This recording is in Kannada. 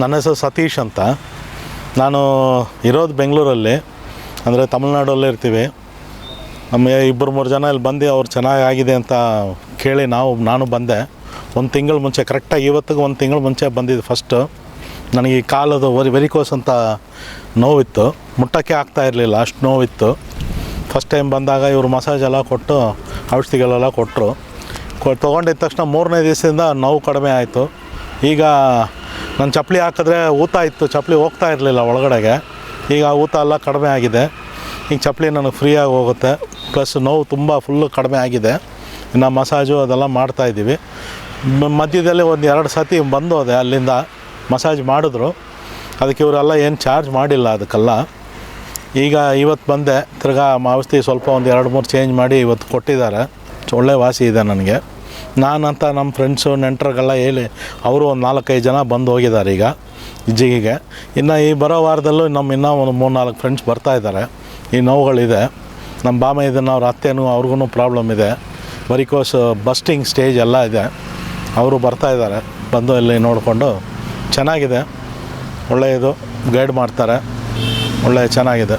ನನ್ನ ಹೆಸರು ಸತೀಶ್ ಅಂತ. ನಾನು ಇರೋದು ಬೆಂಗಳೂರಲ್ಲಿ, ಅಂದರೆ ತಮಿಳ್ನಾಡಲ್ಲೇ ಇರ್ತೀವಿ. ನಮಗೆ 2-3 ಜನ ಇಲ್ಲಿ ಬಂದು ಅವ್ರು ಚೆನ್ನಾಗಿದೆ ಅಂತ ಕೇಳಿ ನಾನು ಬಂದೆ. ಒಂದು ತಿಂಗಳು ಮುಂಚೆ, ಕರೆಕ್ಟಾಗಿ ಇವತ್ತಿಗೆ 1 ತಿಂಗಳು ಮುಂಚೆ ಬಂದಿದ್ದು ಫಸ್ಟು. ನನಗೆ ಈ ಕಾಲದು ವೆರಿಕೋಸ್ ಅಂತ ನೋವಿತ್ತು, ಮುಟ್ಟೋಕ್ಕೆ ಆಗ್ತಾಯಿರಲಿಲ್ಲ, ಅಷ್ಟು ನೋವಿತ್ತು. ಫಸ್ಟ್ ಟೈಮ್ ಬಂದಾಗ ಇವರು ಮಸಾಜ್ ಎಲ್ಲ ಕೊಟ್ಟು ಔಷಧಿಗಳೆಲ್ಲ ಕೊಟ್ಟರು. ತೊಗೊಂಡಿದ್ದ ತಕ್ಷಣ 3ನೇ ದಿವಸದಿಂದ ನೋವು ಕಡಿಮೆ ಆಯಿತು. ಈಗ ನಾನು ಚಪ್ಪಲಿ ಹಾಕಿದ್ರೆ ಊತ ಇತ್ತು, ಚಪ್ಪಲಿ ಹೋಗ್ತಾ ಇರಲಿಲ್ಲ ಒಳಗಡೆಗೆ. ಈಗ ಊತ ಎಲ್ಲ ಕಡಿಮೆ ಆಗಿದೆ. ಈಗ ಚಪ್ಪಲಿ ನನಗೆ ಫ್ರೀಯಾಗಿ ಹೋಗುತ್ತೆ, ಪ್ಲಸ್ ನೋವು ತುಂಬ ಫುಲ್ಲು ಕಡಿಮೆ ಆಗಿದೆ. ಇನ್ನು ಮಸಾಜು ಅದೆಲ್ಲ ಮಾಡ್ತಾಯಿದ್ದೀವಿ. ಮಧ್ಯದಲ್ಲಿ 1-2 ಸತಿ ಬಂದೋದೆ, ಅಲ್ಲಿಂದ ಮಸಾಜ್ ಮಾಡಿದ್ರು. ಅದಕ್ಕೆ ಇವರೆಲ್ಲ ಏನು ಚಾರ್ಜ್ ಮಾಡಿಲ್ಲ ಅದಕ್ಕೆಲ್ಲ. ಈಗ ಇವತ್ತು ಬಂದೆ, ತಿರ್ಗಾ ಔಷಧಿ ಸ್ವಲ್ಪ 1-2-3 ಚೇಂಜ್ ಮಾಡಿ ಇವತ್ತು ಕೊಟ್ಟಿದ್ದಾರೆ. ಒಳ್ಳೆ ವಾಸಿ ಇದೆ ನನಗೆ. ನಾನಂತ ನಮ್ಮ ಫ್ರೆಂಡ್ಸು ನೆಂಟರಿಗೆಲ್ಲ ಹೇಳಿ ಅವರು ಒಂದು 4-5 ಜನ ಬಂದು ಹೋಗಿದ್ದಾರೆ ಈಗ ಇಜ್ಜಿಗೆ. ಇನ್ನು ಈ ಬರೋ ವಾರದಲ್ಲೂ ಇನ್ನೂ ಒಂದು 3-4 ಫ್ರೆಂಡ್ಸ್ ಬರ್ತಾಯಿದ್ದಾರೆ. ಈ ನೋವುಗಳಿದೆ. ನಮ್ಮ ಬಾಮ ಇದನ್ನು ಅವ್ರ ಅತ್ತೆನೂ ಅವ್ರಿಗೂ ಪ್ರಾಬ್ಲಮ್ ಇದೆ, ವೆರಿಕೋಸ್ ಬಸ್ಟಿಂಗ್ ಸ್ಟೇಜ್ ಎಲ್ಲ ಇದೆ. ಅವರು ಬರ್ತಾಯಿದ್ದಾರೆ, ಬಂದು ಇಲ್ಲಿ ನೋಡಿಕೊಂಡು ಚೆನ್ನಾಗಿದೆ. ಒಳ್ಳೆಯದು ಗೈಡ್ ಮಾಡ್ತಾರೆ, ಒಳ್ಳೆಯ ಚೆನ್ನಾಗಿದೆ.